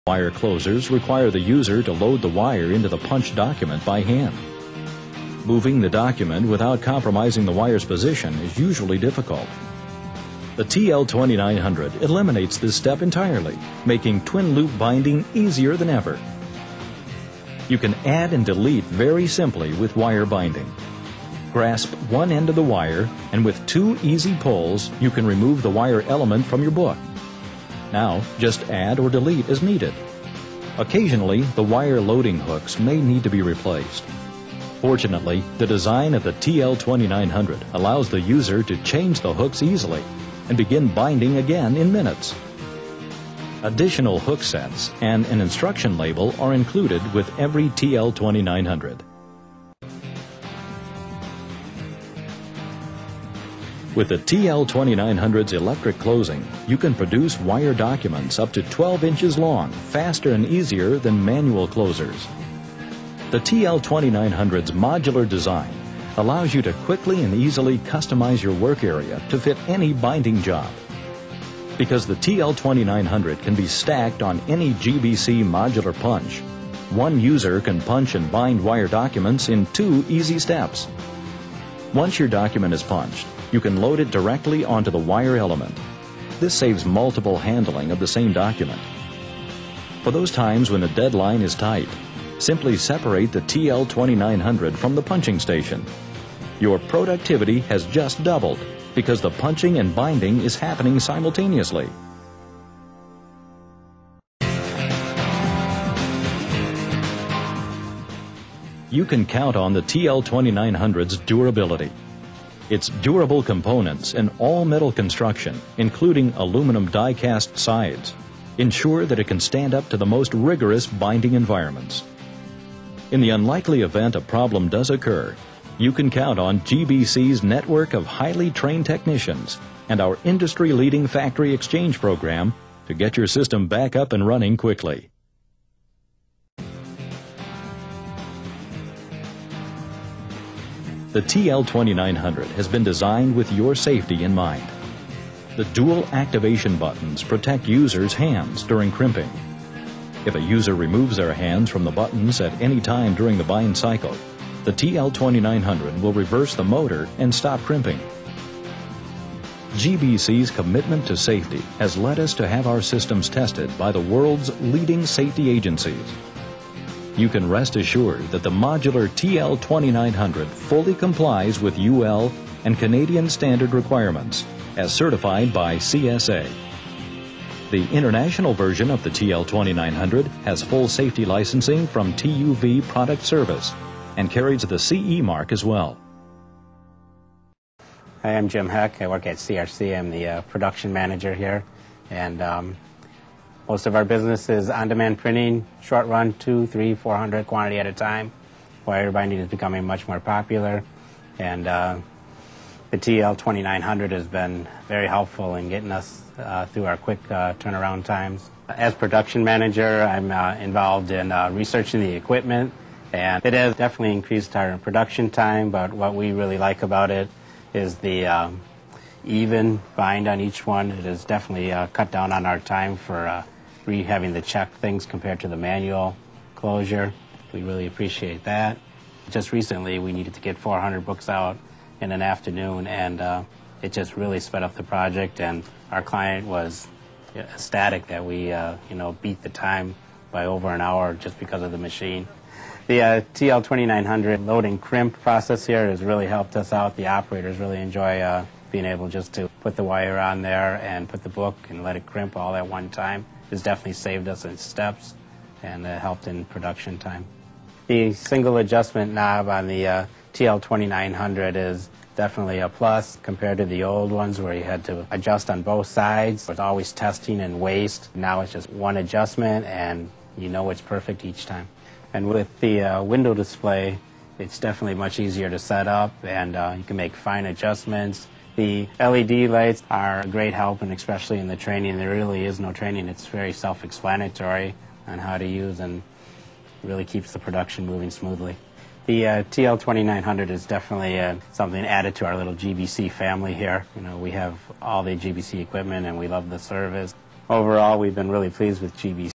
Wire closers require the user to load the wire into the punched document by hand. Moving the document without compromising the wire's position is usually difficult. The TL2900 eliminates this step entirely, making twin loop binding easier than ever. You can add and delete very simply with wire binding. Grasp one end of the wire, and with two easy pulls, you can remove the wire element from your book. Now, just add or delete as needed. Occasionally, the wire loading hooks may need to be replaced. Fortunately, the design of the TL2900 allows the user to change the hooks easily and begin binding again in minutes. Additional hook sets and an instruction label are included with every TL2900. With the TL2900's electric closing, you can produce wire documents up to 12 inches long, faster and easier than manual closers. The TL2900's modular design allows you to quickly and easily customize your work area to fit any binding job. Because the TL2900 can be stacked on any GBC modular punch, one user can punch and bind wire documents in 2 easy steps. Once your document is punched, you can load it directly onto the wire element. This saves multiple handling of the same document. For those times when the deadline is tight, simply separate the TL2900 from the punching station. Your productivity has just doubled because the punching and binding is happening simultaneously. You can count on the TL2900's durability. Its durable components and all-metal construction, including aluminum die-cast sides, ensure that it can stand up to the most rigorous binding environments. In the unlikely event a problem does occur, you can count on GBC's network of highly trained technicians and our industry-leading factory exchange program to get your system back up and running quickly. The TL2900 has been designed with your safety in mind. The dual activation buttons protect users' hands during crimping. If a user removes their hands from the buttons at any time during the bind cycle, the TL2900 will reverse the motor and stop crimping. GBC's commitment to safety has led us to have our systems tested by the world's leading safety agencies. You can rest assured that the modular TL2900 fully complies with UL and Canadian standard requirements, as certified by CSA. The international version of the TL2900 has full safety licensing from TUV Product Service and carries the CE mark as well. Hi, I'm Jim Heck. I work at CRC. I'm the production manager here, and most of our business is on-demand printing, short run, 200, 300, 400 quantity at a time. Wire binding is becoming much more popular, and the TL2900 has been very helpful in getting us through our quick turnaround times. As production manager, I'm involved in researching the equipment, and it has definitely increased our production time, but what we really like about it is the even bind on each one. It has definitely cut down on our time for having to check things compared to the manual closure. We really appreciate that. Just recently we needed to get 400 books out in an afternoon, and it just really sped up the project, and our client was ecstatic that we beat the time by over an hour just because of the machine. The TL2900 load and crimp process here has really helped us out. The operators really enjoy being able just to put the wire on there and put the book and let it crimp all at one time. It's definitely saved us in steps and helped in production time. The single adjustment knob on the TL2900 is definitely a plus compared to the old ones where you had to adjust on both sides. There's always testing and waste. Now it's just one adjustment and you know it's perfect each time. And with the window display, it's definitely much easier to set up, and you can make fine adjustments. The LED lights are a great help, and especially in the training. There really is no training. It's very self-explanatory on how to use, and really keeps the production moving smoothly. The TL2900 is definitely something added to our little GBC family here. You know, we have all the GBC equipment, and we love the service. Overall, we've been really pleased with GBC.